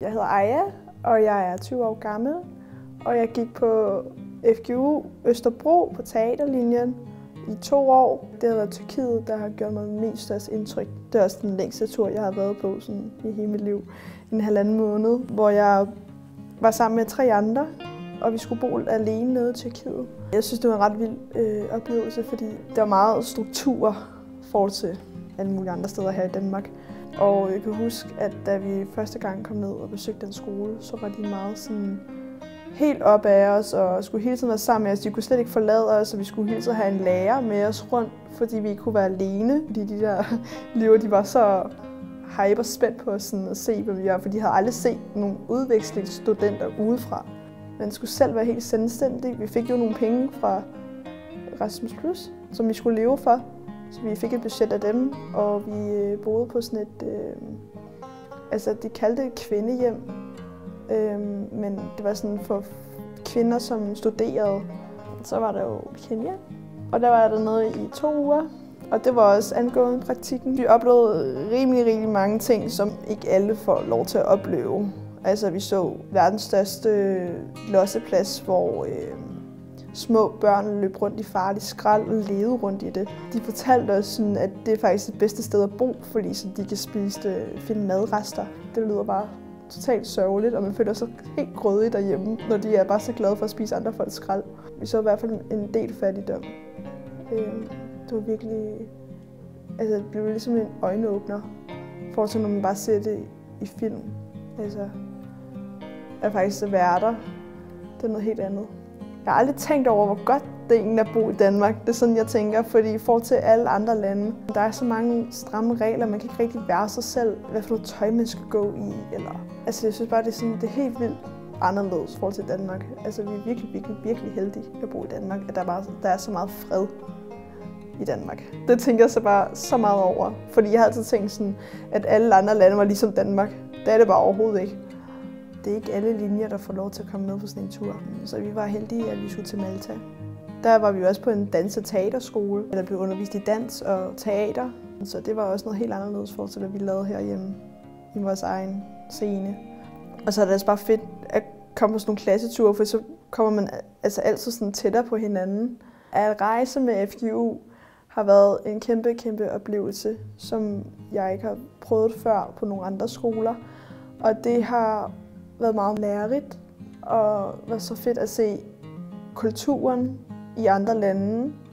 Jeg hedder Aya, og jeg er 20 år gammel, og jeg gik på FGU Østerbro på teaterlinjen i 2 år. Det har været Tyrkiet, der har gjort mig mest størst indtryk. Det er også den længste tur, jeg har været på sådan, i hele mit liv. 1,5 måned, hvor jeg var sammen med 3 andre, og vi skulle bo alene nede i Tyrkiet. Jeg synes, det var en ret vild oplevelse, fordi der var meget struktur i forhold til alle mulige andre steder her i Danmark. Og jeg kan huske, at da vi første gang kom ned og besøgte den skole, så var de meget sådan helt op af os og skulle hele tiden være sammen med os. De kunne slet ikke forlade os, og vi skulle hele tiden have en lærer med os rundt, fordi vi ikke kunne være alene. Fordi de der elever, de var så hype og spændt på sådan at se, hvad vi gør, for de havde aldrig set nogle udvekslingsstudenter udefra. Man skulle selv være helt selvstændig. Vi fik jo nogle penge fra Erasmus+, som vi skulle leve for. Så vi fik et budget af dem, og vi boede på sådan et, de kaldte det kvindehjem, men det var sådan for kvinder, som studerede. Så var der jo Kenya, og der var jeg dernede i 2 uger, og det var også angående praktikken. Vi oplevede rimelig mange ting, som ikke alle får lov til at opleve. Altså vi så verdens største losseplads, hvor små børn løb rundt i farlig skrald og levede rundt i det. De fortalte os, sådan, at det er faktisk det bedste sted at bo, fordi så de kan finde madrester. Det lyder bare totalt sørgeligt, og man føler sig helt grødig derhjemme, når de er bare så glade for at spise andre folks skrald. Vi så i hvert fald en del fattigdom. Det var virkelig, det blev ligesom en øjenåbner, for når man bare ser det i film. At faktisk at være der, det er noget helt andet. Jeg har aldrig tænkt over, hvor godt det egentlig er at bo i Danmark. Det er sådan, jeg tænker, fordi i forhold til alle andre lande, der er så mange stramme regler, man kan ikke rigtig være sig selv, hvad for noget tøj man skal gå i. Jeg synes bare, det er helt vildt anderledes i forhold til Danmark. Vi er virkelig heldige at bo i Danmark, at der er så meget fred i Danmark. Det tænker jeg så bare så meget over, fordi jeg har altid tænkt sådan, at alle andre lande var ligesom Danmark. Det er det bare overhovedet ikke. Det er ikke alle linjer, der får lov til at komme med på sådan en tur. Så vi var heldige, at vi skulle til Malta. Der var vi også på en dans- og teaterskole, der blev undervist i dans og teater. Så det var også noget helt anderledes forhold til, hvad vi lavede herhjemme i vores egen scene. Og så er det altså bare fedt at komme på sådan nogle klasseture, for så kommer man altid sådan tættere på hinanden. At rejse med FGU har været en kæmpe oplevelse, som jeg ikke har prøvet før på nogle andre skoler. Og det har været meget lærerigt, og været så fedt at se kulturen i andre lande.